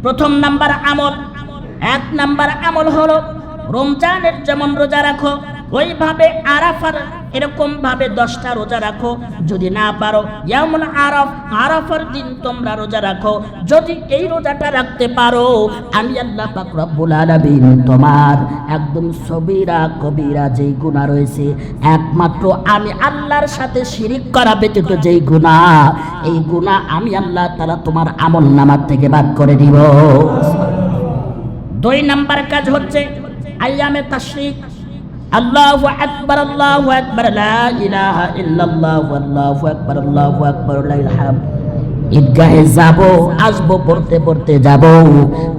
প্রথম নাম্বার আমল, 1 নাম্বার আমল হলো রমজানের যেমন রোজা রাখো ওইভাবে আরাফার এরকম ভাবে 10টা রোজা রাখো। যদি না পারো ইয়ামুল আরাফার দিন তোমরা রোজা রাখো। যদি এই রোজাটা রাখতে পারো আমি আল্লাহ পাক রব্বুল আলামিন তোমার একদম সগীরা কবিরা যেই গুনাহ রয়েছে, একমাত্র আমি আল্লাহর সাথে শিরিক করা ব্যতীত যেই গুনাহ, এই গুনাহ আমি আল্লাহ তাআলা তোমার আমলনামার থেকে বাদ করে দিব। 2 নাম্বার কাজ হচ্ছে আইয়ামে তাশরিক। আল্লাহু আকবার, আল্লাহু আকবার, লা ইলাহা ইল্লাল্লাহ, আল্লাহু আকবার, আল্লাহু আকবার, লাইল হামদ। ঈদগাহে যাব, আসবো, পড়তে পড়তে যাব।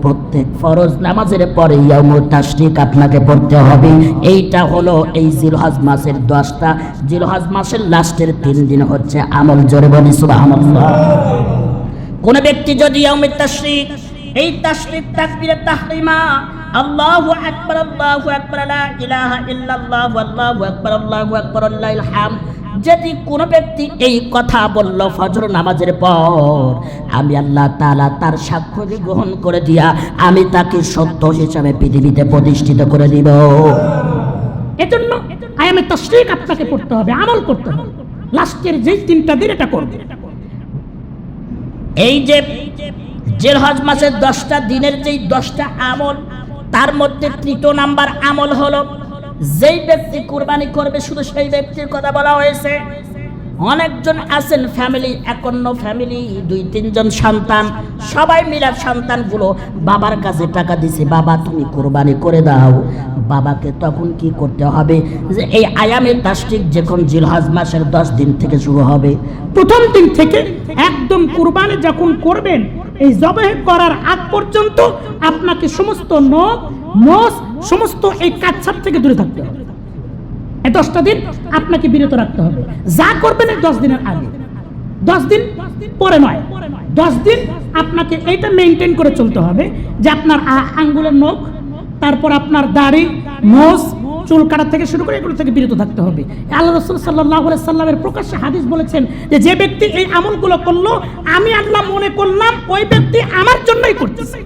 প্রত্যেক ফরজ নামাজের পরে ইয়ামুত তাশরিক আপনাকে পড়তে হবে। এইটা হলো এই জিলহজ মাসের 10টা, জিলহজ মাসের লাস্টের 3 দিন হচ্ছে আমল। জোরে বলি সুবহানাল্লাহ। কোন ব্যক্তি যদি ইয়ামুত তাশরিক, এই তাশরিক তাকবীরে তাহরিমা আল্লাহু আকবার, আল্লাহু আকবার, লা ইলাহা ইল্লাল্লাহ, আল্লাহু আকবার, আল্লাহু আকবার, লাইল হামদ, যদি কোন ব্যক্তি এই কথা বলল ফজর নামাজের পর, আমি আল্লাহ তাআলা তার সাক্ষ্যকে গ্রহণ করে দিয়া আমি তাকে সত্য হিসাবে পৃথিবীতে প্রতিষ্ঠিত করে দিব। এজন্য আয়ামে তাশরিক আপনাকে পড়তে হবে, আমল করতে হবে। লাস্টের যেই 3টা দিন এটা করবে। এই যে জিলহজ মাসের 10টা দিনের যেই 10টা আমল, তার মধ্যে 3 নাম্বার আমল হলো যেই ব্যক্তি কুরবানি করবে শুধু সেই ব্যক্তির কথা বলা হয়েছে। অনেকজন আছেন ফ্যামিলি, 51 ফ্যামিলি, 2-3 জন সন্তান, সবাই মিলে সন্তানগুলো বাবার কাছে টাকা দিছে, বাবা তুমি কুরবানি করে দাও। বাবাকে তখন কি করতে হবে, যে এই আয়ামে তাশরিক যখন জিলহজ মাসের 10 দিন থেকে শুরু হবে, প্রথম দিন থেকে একদম কুরবানি যখন করবেন, এই জবাহ করার আগ পর্যন্ত আপনাকে সমস্ত নখ মোষ সমস্ত এই কাচ্ছাপ থেকে দূরে থাকতে হবে। এই 10টা দিন আপনাকে বিরত রাখতে হবে। যা করবেন এই 10 দিনের আগে, 10 দিন পরে নয়। 10 দিন আপনাকে এইটা মেইনটেইন করে চলতে হবে যে আপনার আঙ্গুলের নখ, তারপর আপনার দাড়ি, মোষ, চুল কাটা থেকে শুরু করে এগুলো থেকে বিরত থাকতে হবে। আল্লাহ রাসূল সাল্লাল্লাহু আলাইহি সাল্লামের প্রকাশ্যে হাদিস বলেছেন যে যে ব্যক্তি এই আমলগুলো করলো আমি আল্লাহ মনে করলাম ওই ব্যক্তি আমার জন্যই করতেছে।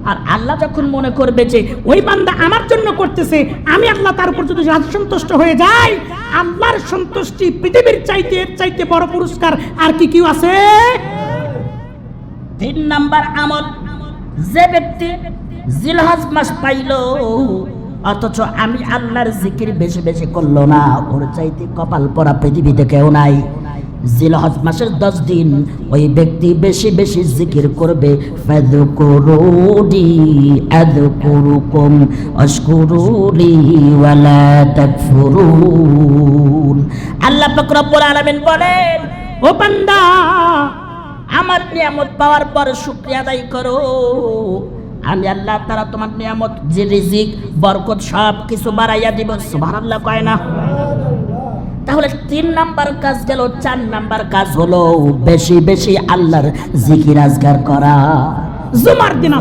আর আল্লাহ যখন মনে করবে যে ওই বান্দা আমার জন্য করতেছে, আমি আল্লাহ তার উপর যদি সন্তুষ্ট হয়ে যাই, আল্লাহর সন্তুষ্টি পৃথিবীর চাইতে বড় পুরস্কার আর কি কি আছে? 3 নাম্বার আমল, যে ব্যক্তি জিলহজ মাস পাইলো অথচ আমি আল্লাহর জিকির বেশি বেশি করলো না, ওর চাইতে কপাল পরা পৃথিবীতে কেউ নাই। জিলহজ মাসের 10 দিন ওই ব্যক্তি বেশি বেশি জিকির করবে। ফাযকুরুনি আযকুরুকুম ওয়াশকুরুলি ওয়ালা তাকফুরুন। আল্লাহ পাক রব্বুল আলামিন বলেন, ও বান্দা আমার নিয়ামত পাওয়ার পর শুকরিয়া আদায় করো। আমি আল্লাহ তাআলা তোমার নিয়ামত, যে রিজিক, বরকত সব কিছু বাড়াইয়া দিব। সুবহানাল্লাহ কয় না? তাহলে 3 নাম্বার কাজ গেল। 4 নাম্বার কাজ হলো বেশি বেশি আল্লাহর জিকির আজকার করা। জুমার দিন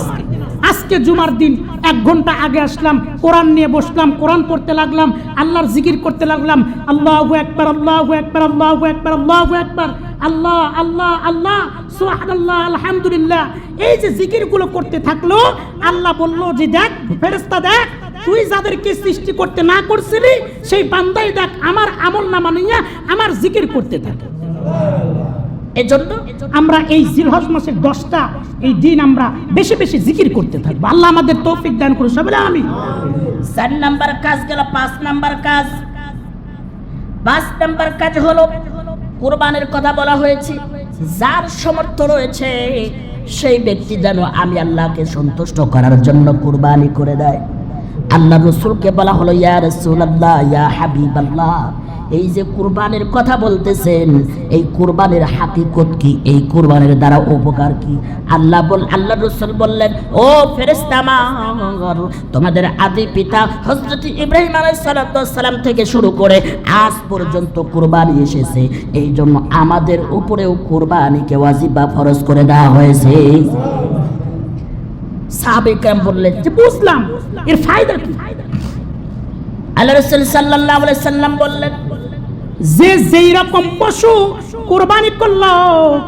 আজকে জুমার দিন 1 ঘন্টা আগে আসলাম, কোরআন নিয়ে বসলাম, কোরআন পড়তে লাগলাম, আল্লাহর জিকির করতে লাগলাম। আল্লাহু আকবার, আল্লাহু আকবার, আল্লাহু আকবার, আল্লাহু আকবার, আল্লাহ আল্লাহ আল্লাহ, সুবহানাল্লাহ, আলহামদুলিল্লাহ। এই যে জিকিরগুলো করতে থাকলো, আল্লাহ বলল যে দেখ ফেরেশতা, দেখ তুই যাদেরকে সৃষ্টি করতে না করছিলি সেই বান্দাই দেখ আমার আমলনামা নিয়ে আমার জিকির করতে থাকে। এজন্য আমরা এই জিলহজ মাসের 10টা এই দিন আমরা বেশি বেশি জিকির করতে থাকবো। আল্লাহ আমাদের তৌফিক দান করুন, সবাই আমিন। 4 নাম্বার কাজ গেল। 5 নাম্বার কাজ, 5 নাম্বার কাজ হলো কুরবানির কথা বলা হয়েছে। যার সামর্থ্য রয়েছে সেই ব্যক্তি যেন আমি আল্লাহকে সন্তুষ্ট করার জন্য কুরবানি করে দেয়। আল্লাহ রাসূলকে বলা হলো, ইয়া রাসূলুল্লাহ, ইয়া হাবিবাল্লাহ, এই যে কুরবানির কথা বলতেছেন, এই কুরবানির হাকিকত কি, এই কুরবানির দ্বারা উপকার কি? আল্লাহ রাসূল বললেন, ও ফেরেশতা আমার, তোমাদের আদি পিতা হযরত ইব্রাহিম আলাইহিস সালাম থেকে শুরু করে আজ পর্যন্ত কুরবানি এসেছে, এই জন্য আমাদের উপরেও কুরবানিকে ওয়াজিব বা ফরজ করে দেওয়া হয়েছে। সাহাবায়ে কেরাম বললেন যে বুঝলাম, এর ফায়দা কি? আল্লাহ রাসূল সাল্লাল্লাহু আলাইহি সাল্লাম বললেন, যে যেই রকম পশু কুরবানি করলো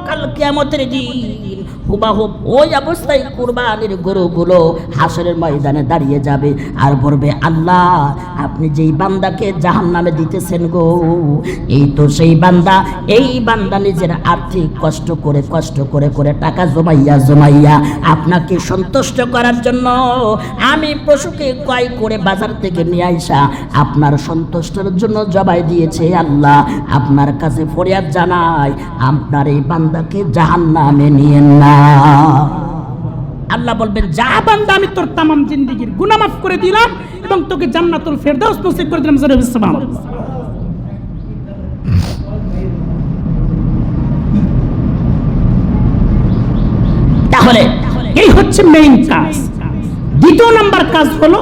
কাল কিয়ামতের দিন হুবাহুব ওই অবস্থায় কুরবানির গরুগুলো হাসরের ময়দানে দাঁড়িয়ে যাবে আর বলবে, আল্লাহ আপনি যেই বান্দাকে জাহান্নামে দিতেছেন গো, এই তো সেই বান্দা। এই বান্দা নিজের আর্থিক কষ্ট করে টাকা জমাইয়া আপনাকে সন্তুষ্ট করার জন্য আমি পশুকে ক্রয় করে বাজার থেকে নিয়ে আইসা আপনার সন্তুষ্টের জন্য জবাই দিয়েছে। আল্লাহ আপনার কাছে ফরিয়াদ জানাই, আপনার এই বান্দাকে জাহান্নামে নিয়েন না। আল্লাহ বলবেন, যা বান্দা আমি তোর তামাম জিন্দেগীর গুনাহ মাফ করে দিলাম এবং তোকে জান্নাতুল ফেরদাউস নসিব করে দিলাম। সুবহানাল্লাহ। তাহলে এই হচ্ছে মেইন কাজ। দ্বিতীয় নাম্বার কাজ হলো